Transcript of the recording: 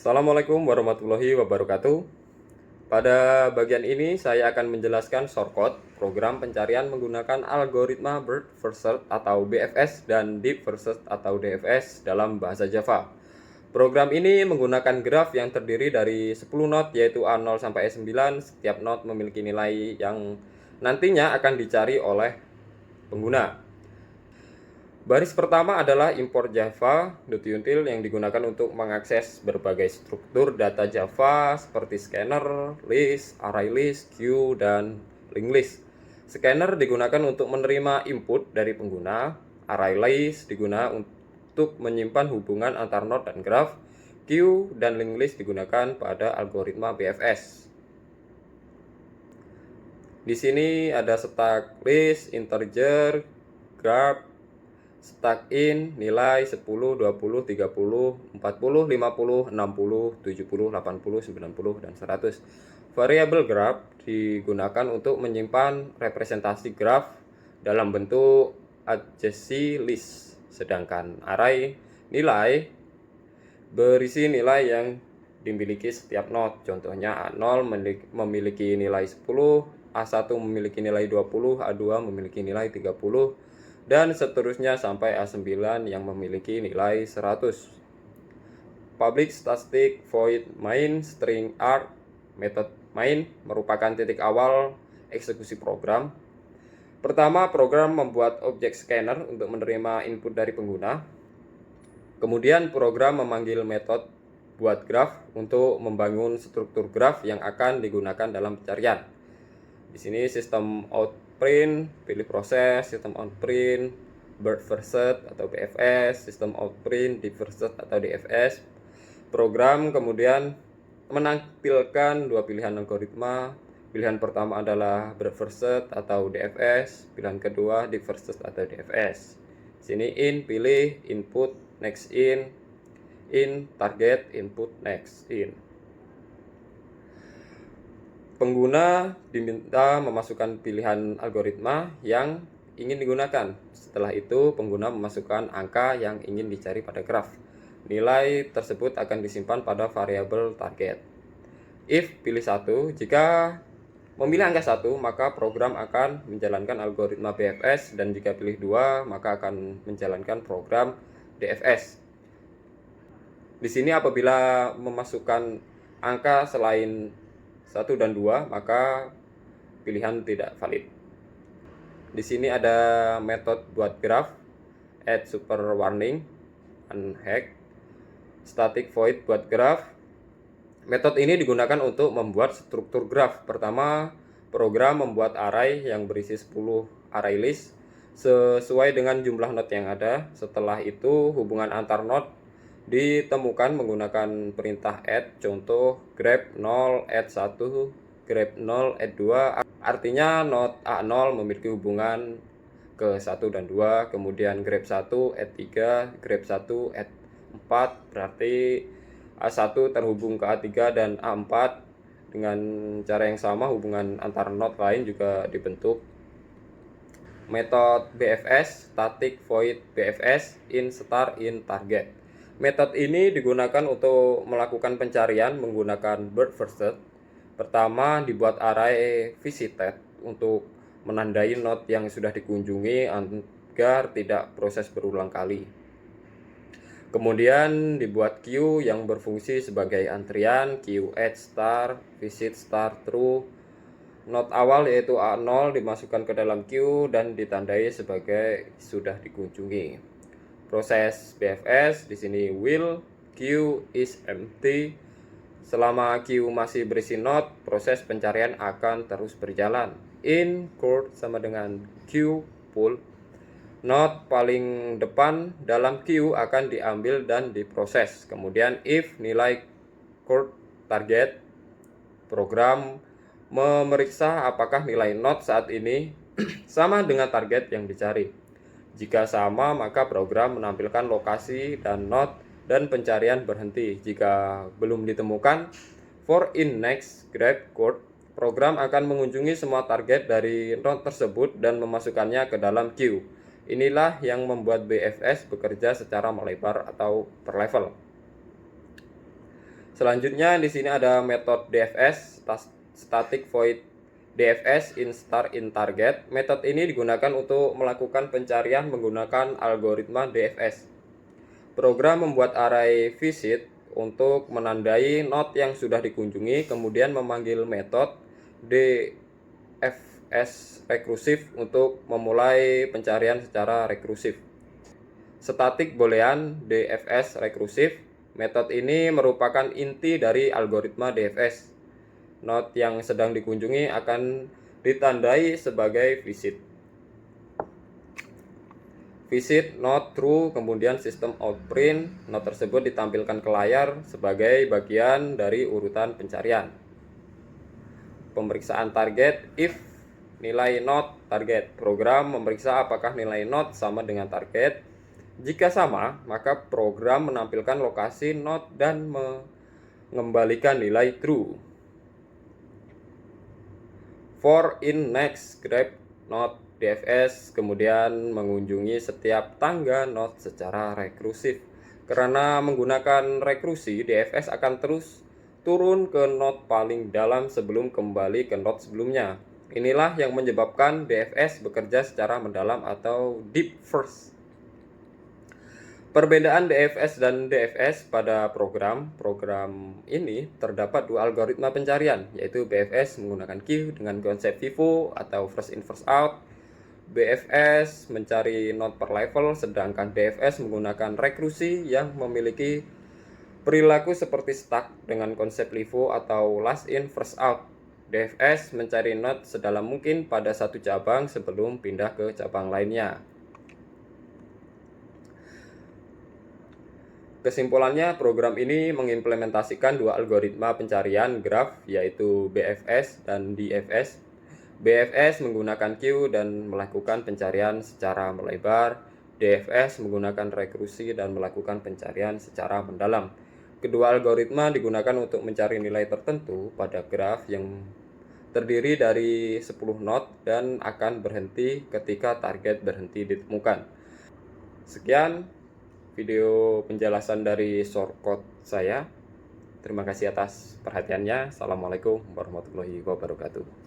Assalamualaikum warahmatullahi wabarakatuh. Pada bagian ini saya akan menjelaskan shortcut program pencarian menggunakan algoritma Bird First Search atau BFS dan Deep First Search atau DFS dalam bahasa Java. Program ini menggunakan graf yang terdiri dari 10 not yaitu A0 sampai A9. Setiap not memiliki nilai yang nantinya akan dicari oleh pengguna. Baris pertama adalah import java.util yang digunakan untuk mengakses berbagai struktur data Java seperti scanner, list, array list, queue, dan linked list. Scanner digunakan untuk menerima input dari pengguna, array list digunakan untuk menyimpan hubungan antar node dan graf, queue dan linked list digunakan pada algoritma BFS. Di sini ada stack list, integer, graph, stack in, nilai 10, 20, 30, 40, 50, 60, 70, 80, 90, dan 100. Variabel graph digunakan untuk menyimpan representasi graph dalam bentuk adjacency list. Sedangkan array nilai berisi nilai yang dimiliki setiap node. Contohnya A0 memiliki nilai 10, A1 memiliki nilai 20, A2 memiliki nilai 30, dan seterusnya sampai A9 yang memiliki nilai 100. Public static void main string arg. Metode main merupakan titik awal eksekusi program. Pertama, program membuat objek scanner untuk menerima input dari pengguna. Kemudian program memanggil metode buat graf untuk membangun struktur graf yang akan digunakan dalam pencarian. Di sini sistem out print, pilih proses, sistem out print, Bird First Search atau BFS, sistem out print, Deep First Search atau DFS. Program kemudian menampilkan dua pilihan algoritma. Pilihan pertama adalah Bird First Search atau DFS, pilihan kedua Deep First Search atau DFS. Sini in, pilih input, next in, target, input, next in. Pengguna diminta memasukkan pilihan algoritma yang ingin digunakan. Setelah itu, pengguna memasukkan angka yang ingin dicari pada graf. Nilai tersebut akan disimpan pada variabel target. If pilih 1, jika memilih angka 1, maka program akan menjalankan algoritma BFS, dan jika pilih 2, maka akan menjalankan program DFS. Di sini apabila memasukkan angka selain 1 dan 2, maka pilihan tidak valid. Di sini ada metode buat graf, add super warning, unhack, static void buat graf. Metode ini digunakan untuk membuat struktur graf. Pertama, program membuat array yang berisi 10 array list sesuai dengan jumlah node yang ada. Setelah itu, hubungan antar node ditemukan menggunakan perintah add. Contoh grab 0 add 1, grab 0 add 2. Artinya node A0 memiliki hubungan ke 1 dan 2, kemudian grab 1 add 3, grab 1 add 4, berarti A1 terhubung ke A3 dan A4. Dengan cara yang sama, hubungan antar node lain juga dibentuk. Metode BFS, static void BFS, in star in target. Metode ini digunakan untuk melakukan pencarian menggunakan Bird First Search. Pertama, dibuat array visited untuk menandai node yang sudah dikunjungi agar tidak proses berulang kali. Kemudian dibuat queue yang berfungsi sebagai antrian, queue add star, visit star true. Node awal yaitu A0 dimasukkan ke dalam queue dan ditandai sebagai sudah dikunjungi. Proses BFS di sini while queue is empty. Selama queue masih berisi node, proses pencarian akan terus berjalan. In quote sama dengan queue pull. Node paling depan dalam queue akan diambil dan diproses. Kemudian if nilai quote target, program memeriksa apakah nilai node saat ini sama dengan target yang dicari. Jika sama, maka program menampilkan lokasi dan node dan pencarian berhenti. Jika belum ditemukan, for in next grab code, program akan mengunjungi semua target dari node tersebut dan memasukkannya ke dalam queue. Inilah yang membuat BFS bekerja secara melebar atau per level. Selanjutnya di sini ada metode DFS, static void DFS in start in target. Metode ini digunakan untuk melakukan pencarian menggunakan algoritma DFS. Program membuat array visit untuk menandai node yang sudah dikunjungi, kemudian memanggil metode DFS rekursif untuk memulai pencarian secara rekursif. Static boolean DFS rekursif. Metode ini merupakan inti dari algoritma DFS. Node yang sedang dikunjungi akan ditandai sebagai visit. Visit node true, kemudian sistem out print. Node tersebut ditampilkan ke layar sebagai bagian dari urutan pencarian. Pemeriksaan target if nilai node target. Program memeriksa apakah nilai node sama dengan target. Jika sama, maka program menampilkan lokasi node dan mengembalikan nilai true. For in next grab node DFS kemudian mengunjungi setiap tangga node secara rekursif. Karena menggunakan rekursi, DFS akan terus turun ke node paling dalam sebelum kembali ke node sebelumnya. Inilah yang menyebabkan DFS bekerja secara mendalam atau deep first. Perbedaan DFS dan DFS pada program ini terdapat dua algoritma pencarian, yaitu BFS menggunakan queue dengan konsep FIFO atau first in first out. BFS mencari node per level, sedangkan DFS menggunakan rekursi yang memiliki perilaku seperti stack dengan konsep LIFO atau last in first out. DFS mencari node sedalam mungkin pada satu cabang sebelum pindah ke cabang lainnya. Kesimpulannya, program ini mengimplementasikan dua algoritma pencarian graf, yaitu BFS dan DFS. BFS menggunakan queue dan melakukan pencarian secara melebar. DFS menggunakan rekursi dan melakukan pencarian secara mendalam. Kedua algoritma digunakan untuk mencari nilai tertentu pada graf yang terdiri dari 10 node dan akan berhenti ketika target berhenti ditemukan. Sekian video penjelasan dari shortcode saya. Terima kasih atas perhatiannya. Assalamualaikum warahmatullahi wabarakatuh.